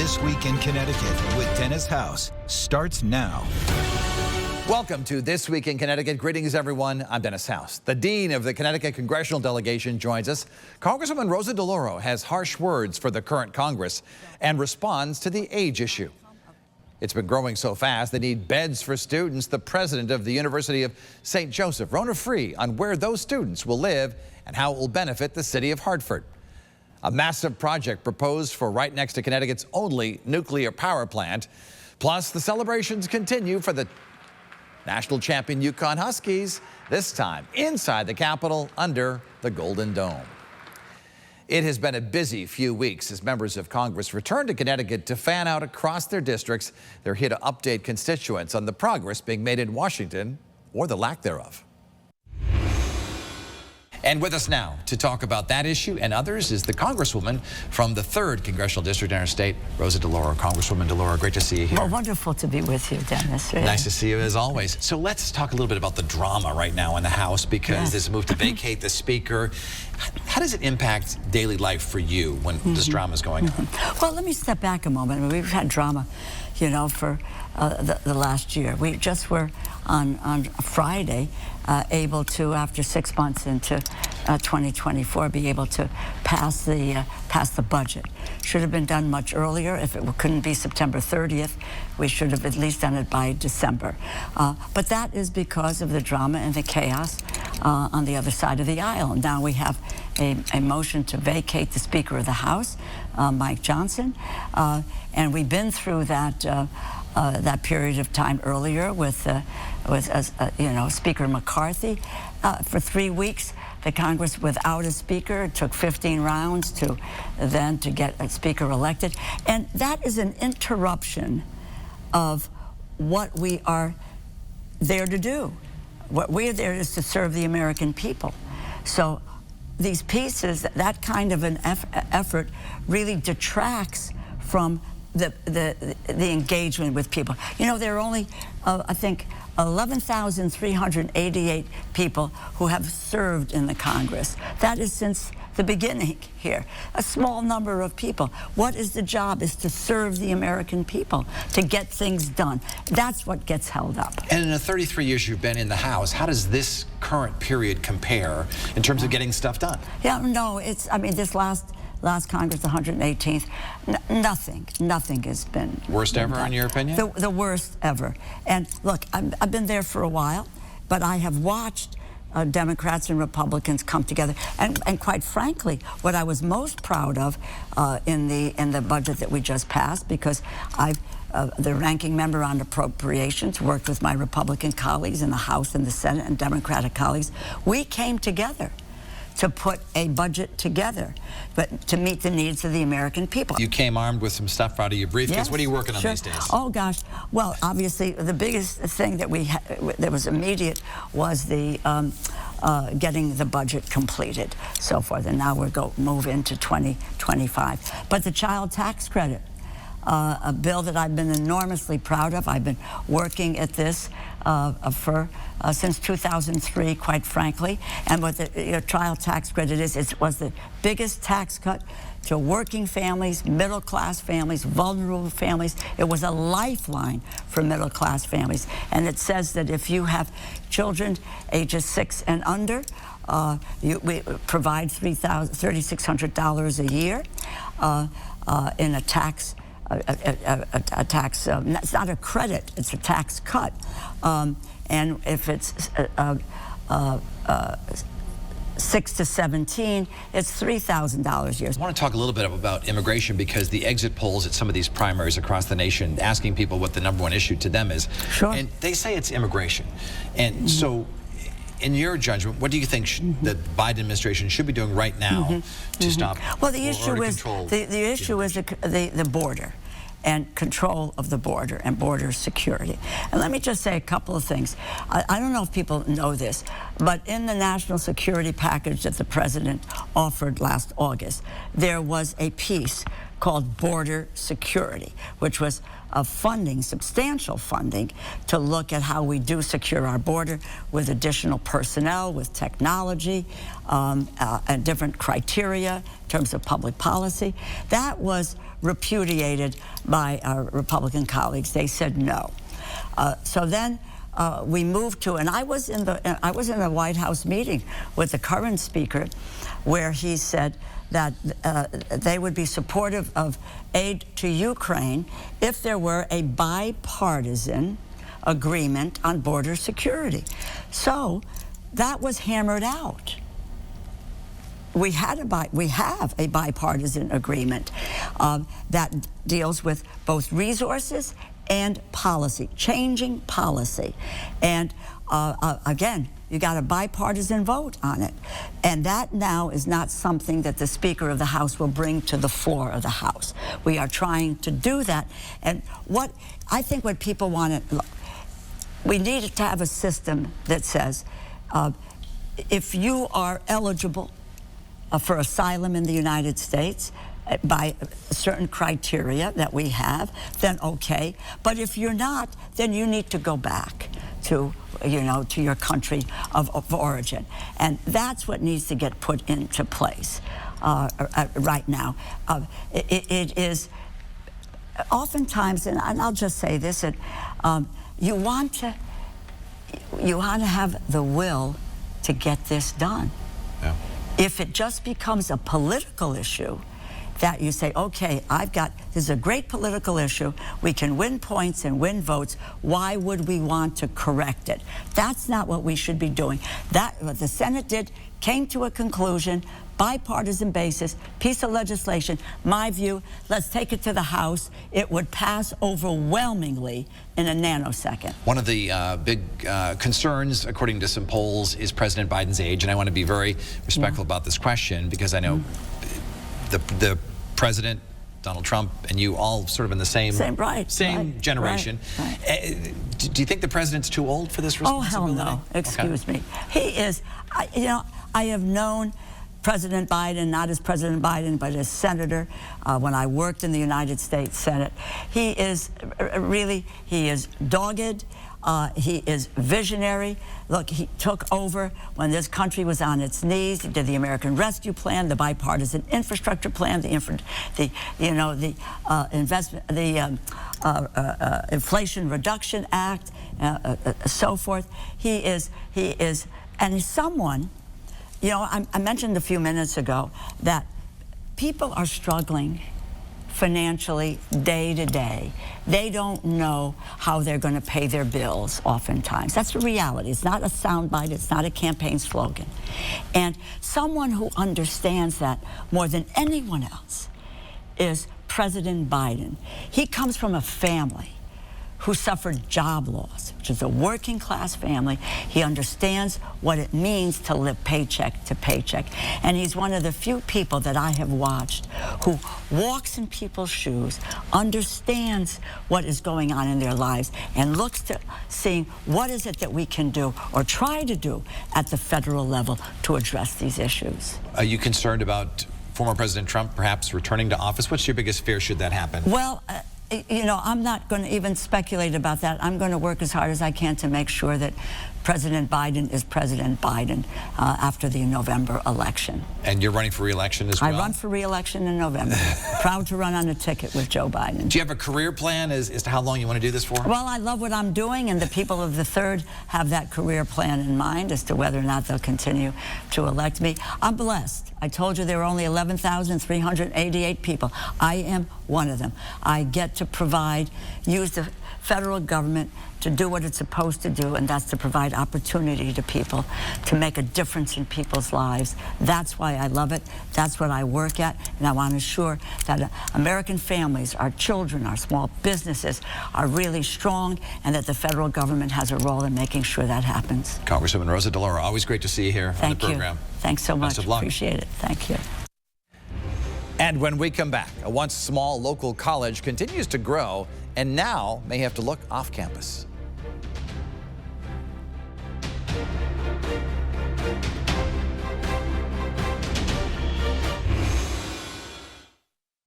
This Week in Connecticut with Dennis House starts now. Welcome to This Week in Connecticut. Greetings, everyone. I'm Dennis House. The Dean of the Connecticut Congressional Delegation joins us. Congresswoman Rosa DeLauro has harsh words for the current Congress and responds to the age issue. It's been growing so fast, they need beds for students. The president of the University of St. Joseph, Rona Free, on where those students will live and how it will benefit the city of Hartford. A massive project proposed for right next to Connecticut's only nuclear power plant. Plus, the celebrations continue for the national champion Yukon Huskies, this time inside the Capitol under the Golden Dome. It has been a busy few weeks as members of Congress return to Connecticut to fan out across their districts. They're here to update constituents on the progress being made in Washington, or the lack thereof. And with us now to talk about that issue and others is the Congresswoman from the 3rd Congressional District in our state, Rosa DeLauro. Congresswoman DeLauro, great to see you here. Well, wonderful to be with you, Dennis. Really. Nice to see you as always. So let's talk a little bit about the drama right now in the House, because this move to vacate the Speaker. How does it impact daily life for you when this drama is going on? Well, let me step back a moment. I mean, we've had drama, you know, for the last year. We just were on Friday able to, after 6 months into 2024, be able to pass the budget. Should have been done much earlier. If it couldn't be September 30th, we should have at least done it by December. But that is because of the drama and the chaos on the other side of the aisle. Now we have a motion to vacate the Speaker of the House, Mike Johnson, and we've been through that period of time earlier with you know, Speaker McCarthy. For 3 weeks, the Congress without a speaker. It took 15 rounds to get a speaker elected. And that is an interruption of what we are there to do. What we're there is to serve the American people. So these pieces, that kind of an effort really detracts from the engagement with people. You know, there are only, I think, 11,388 people who have served in the Congress. That is since the beginning here. A small number of people. What is the job? Is to serve the American people, to get things done. That's what gets held up. And in the 33 years you've been in the House, how does this current period compare in terms of getting stuff done? Yeah, no, it's, I mean, this last Congress, the 118th, nothing has been worst ever done. In your opinion? The worst ever. And look, I've been there for a while, but I have watched Democrats and Republicans come together. And quite frankly, what I was most proud of in the budget that we just passed, because I've the ranking member on appropriations, worked with my Republican colleagues in the House and the Senate and Democratic colleagues. We came together to put a budget together, but to meet the needs of the American people. You came armed with some stuff out of your briefcase. Yes, what are you working on these days? Oh gosh, well, obviously the biggest thing that that was immediate was the getting the budget completed, so forth, and now we'll move into 2025. But the child tax credit, a bill that I've been enormously proud of. I've been working at this since 2003, quite frankly. And what the child tax credit is, it was the biggest tax cut to working families, middle-class families, vulnerable families. It was a lifeline for middle-class families. And it says that if you have children ages 6 and under, we provide $3,600 a year in a tax. It's not a credit, it's a tax cut. And if it's 6 to 17, it's $3,000 a year. I want to talk a little bit about immigration, because the exit polls at some of these primaries across the nation asking people what the #1 issue to them is. Sure. And they say it's immigration. And so, in your judgment, what do you think the Biden administration should be doing right now to stop? Well, the issue is the issue is the border and control of the border and border security. And let me just say a couple of things. I don't know if people know this, But in the national security package that the president offered last August, there was a piece called border security, which was of funding, substantial funding, to look at how we do secure our border with additional personnel, with technology, and different criteria in terms of public policy. That was repudiated by our Republican colleagues. They said no. So then we moved to, and I was in a White House meeting with the current speaker, where he said that they would be supportive of aid to Ukraine if there were a bipartisan agreement on border security. So that was hammered out. We have a bipartisan agreement that deals with both resources and policy, changing policy. And again, you got a bipartisan vote on it. And that now is not something that the Speaker of the House will bring to the floor of the House. We are trying to do that. And I think what people want to, we need to have a system that says, if you are eligible for asylum in the United States, by certain criteria that we have, then okay. But if you're not, then you need to go back to, to your country of origin. And that's what needs to get put into place right now. It is oftentimes, and I'll just say this, that you want to have the will to get this done. Yeah. If it just becomes a political issue, that you say, okay, this is a great political issue, we can win points and win votes, why would we want to correct it? That's not what we should be doing. What the Senate did, came to a conclusion, bipartisan basis, piece of legislation. My view, let's take it to the House. It would pass overwhelmingly in a nanosecond. One of the big concerns, according to some polls, is President Biden's age, and I want to be very respectful about this question, because I know the President, Donald Trump, and you all sort of in the same generation. Right. Do you think the president's too old for this responsibility? Oh, hell no. Excuse me. He is, I have known President Biden, not as President Biden, but as senator, when I worked in the United States Senate. He is dogged. He is visionary. Look, he took over when this country was on its knees. He did the American Rescue Plan, the bipartisan infrastructure plan, the Inflation Reduction Act, so forth. He is, and he's someone. I mentioned a few minutes ago that people are struggling financially day to day. They don't know how they're going to pay their bills oftentimes. That's the reality. It's not a soundbite. It's not a campaign slogan. And someone who understands that more than anyone else is President Biden. He comes from a family who suffered job loss, which is a working class family. He understands what it means to live paycheck to paycheck. And he's one of the few people that I have watched who walks in people's shoes, understands what is going on in their lives, and looks to seeing what is it that we can do or try to do at the federal level to address these issues. Are you concerned about former President Trump perhaps returning to office? What's your biggest fear should that happen? Well, I'm not going to even speculate about that. I'm going to work as hard as I can to make sure that President Biden is President Biden after the November election. And you're running for re-election as well? I run for re-election in November. Proud to run on a ticket with Joe Biden. Do you have a career plan as to how long you want to do this for? Well, I love what I'm doing, and the people of the 3rd have that career plan in mind as to whether or not they'll continue to elect me. I'm blessed. I told you there were only 11,388 people. I am one of them. I get to use the federal government to do what it's supposed to do, and that's to provide opportunity to people, to make a difference in people's lives. That's why I love it. That's what I work at, and I want to ensure that American families, our children, our small businesses are really strong, and that the federal government has a role in making sure that happens. Congresswoman Rosa DeLauro, always great to see you here on the program. Thanks so much. Best of luck. Appreciate it. Thank you. And when we come back, a once small local college continues to grow and now may have to look off campus.